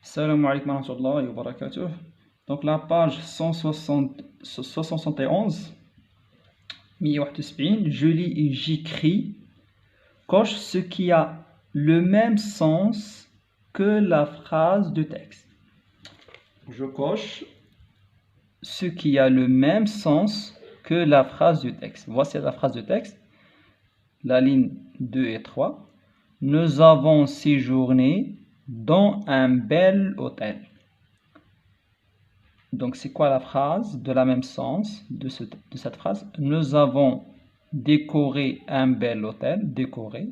Salam alaikum wa rahmatullahi wa barakatuh. Donc la page 171, 171, je lis et j'écris, coche ce qui a le même sens que la phrase de texte. Je coche ce qui a le même sens que la phrase de texte. Voici la phrase de texte, la ligne 2 et 3. Nous avons séjourné dans un bel hôtel. Donc, c'est quoi la phrase de la même sens de cette phrase? Nous avons décoré un bel hôtel. Décoré.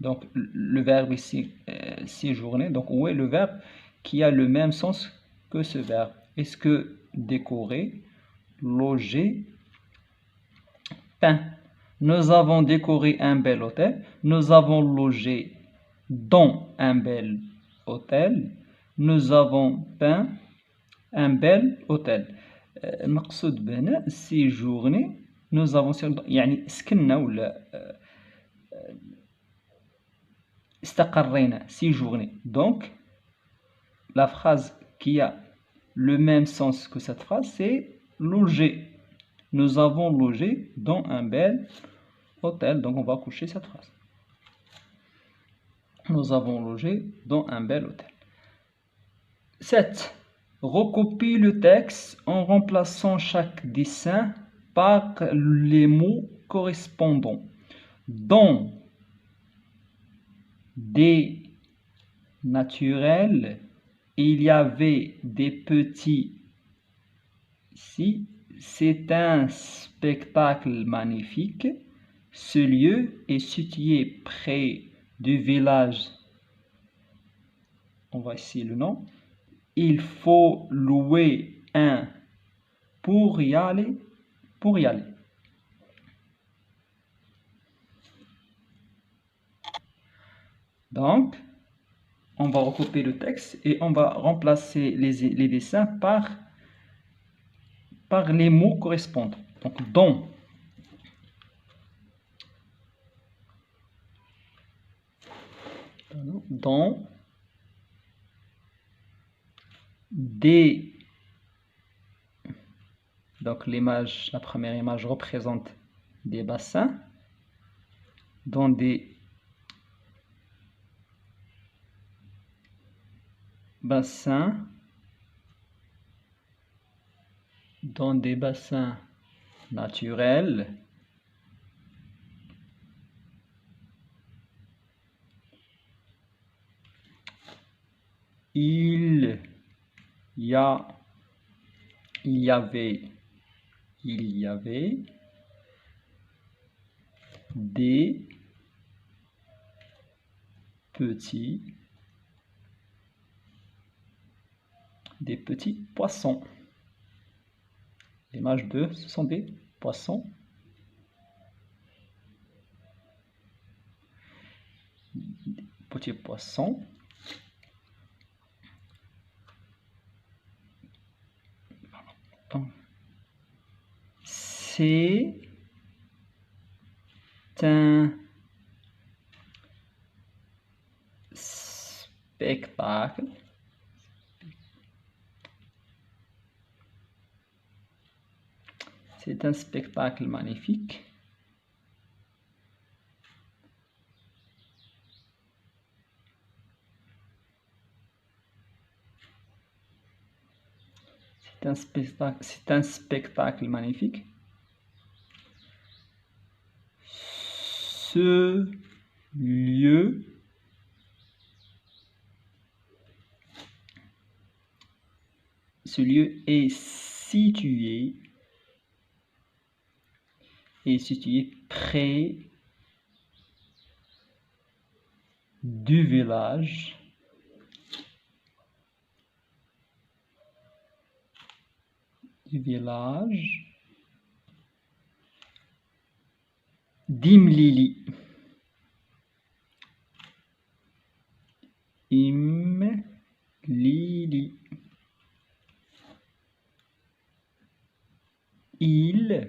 Donc, le verbe ici, séjourner. Donc, où est le verbe qui a le même sens que ce verbe? Est-ce que décorer, loger, peint? Nous avons décoré un bel hôtel. Nous avons logé dans un bel hôtel. Nous avons peint un bel hôtel. المقصود بهنا séjourner. Nous avons يعني سكننا ولا استقرينا. Séjourner. Donc la phrase qui a le même sens que cette phrase, c'est loger. Nous avons logé dans un bel hôtel. Donc on va coucher cette phrase. Nous avons logé dans un bel hôtel. 7. Recopie le texte en remplaçant chaque dessin par les mots correspondants. Dans des naturels, il y avait des petits. Si c'est un spectacle magnifique, ce lieu est situé près du village. On va essayer le nom. Il faut louer un pour y aller. Pour y aller. Donc, on va recopier le texte et on va remplacer les dessins par les mots correspondants. Donc, dans des. Donc, l'image, la première image représente des bassins. Dans des bassins. Dans des bassins naturels. Il y avait des petits poissons. L'image 2, ce sont des poissons. Petits poissons. C'est un spectacle. C'est un spectacle magnifique. C'est un spectacle magnifique. Ce lieu est situé près du village d'Imlili. Il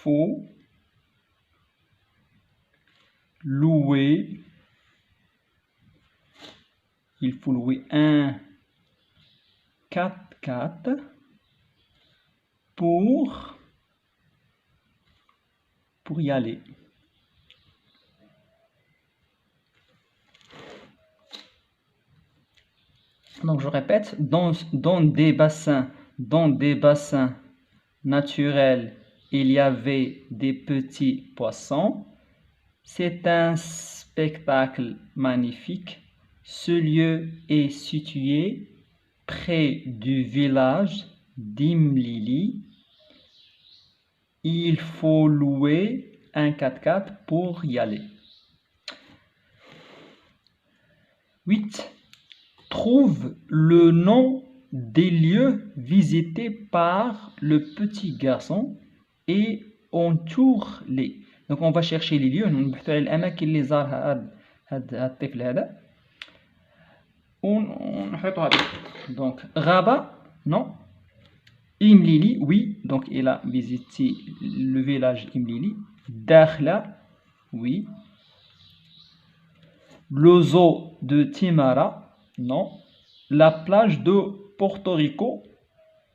faut louer il faut louer un 4x4 pour y aller. Donc je répète, dans des bassins naturels, il y avait des petits poissons. C'est un spectacle magnifique. Ce lieu est situé près du village d'Imlili. Il faut louer un 4x4 pour y aller. 8. Trouve le nom des lieux visités par le petit garçon et entoure-les. Donc on va chercher les lieux. نبحثوا على الأماكن اللي زارها هاد الطفل هذا ونحيطوا هذا. Donc غابة, non. Imlili, oui. Donc il a visité le village Imlili. Dakhla, oui. Le zoo de Timara, non. La plage de Porto Rico,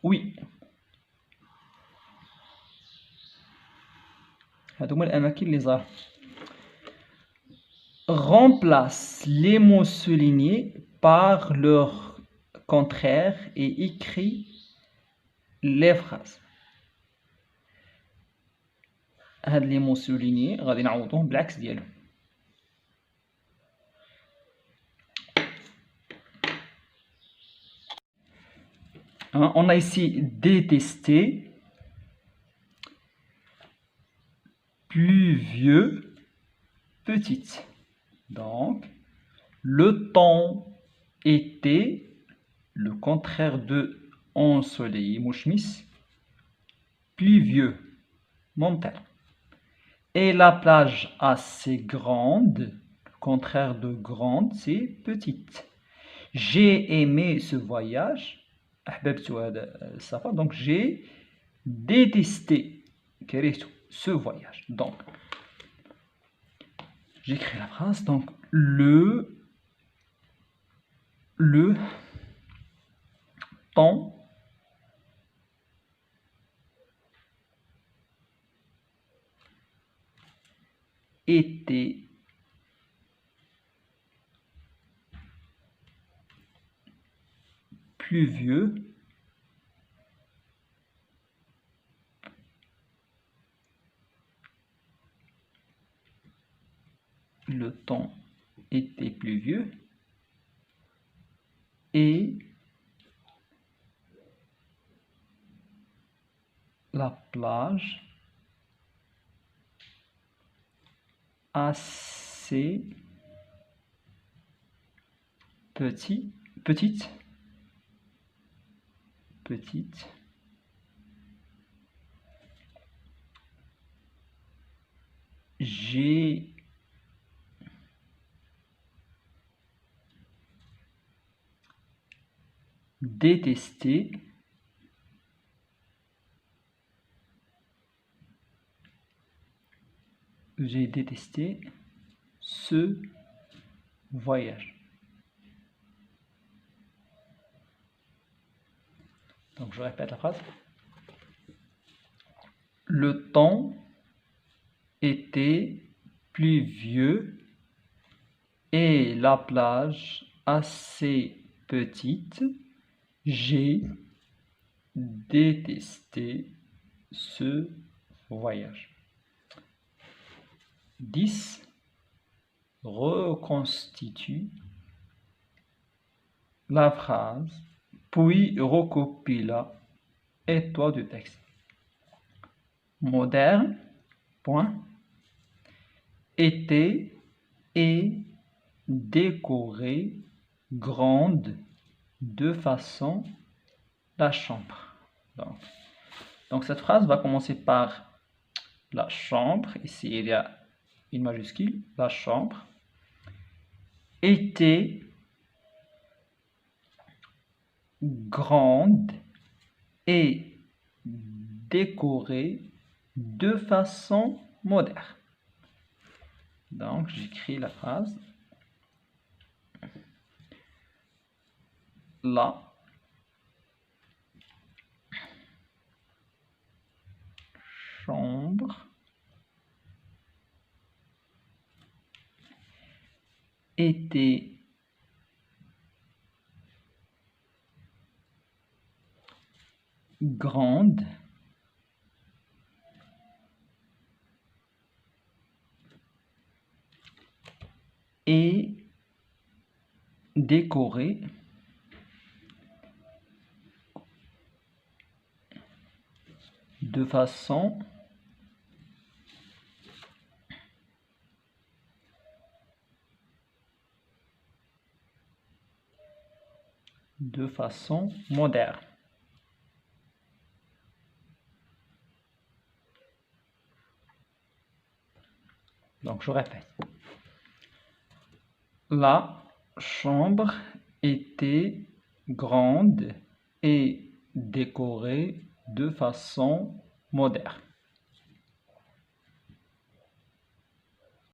oui. Remplace les mots soulignés par leur contraire et écrit les phrases. هاد les mots soulignés غادي نعوضوهم بالعكس ديالهم. On a ici détesté, pluvieux, petite. Donc, le temps était le contraire de ensoleillé, mouchmis, pluvieux, montagne. Et la plage assez grande, le contraire de grande, c'est petite. J'ai aimé ce voyage. Donc j'ai détesté ce voyage. Donc j'écris la phrase. Donc le temps était pluvieux le temps était pluvieux et la plage assez petite. J'ai détesté ce voyage. Donc je répète la phrase. Le temps était pluvieux et la plage assez petite. J'ai détesté ce voyage. 10. Reconstitue la phrase, puis recopie-la et toi du texte. Moderne, point, était et décoré, grande, de façon, la chambre. Donc cette phrase va commencer par la chambre. Ici il y a une majuscule, la chambre. Était grande et décorée de façon moderne. Donc j'écris la phrase. la chambre était grande et décorée de façon moderne. Donc, je répète. La chambre était grande et décorée de façon moderne.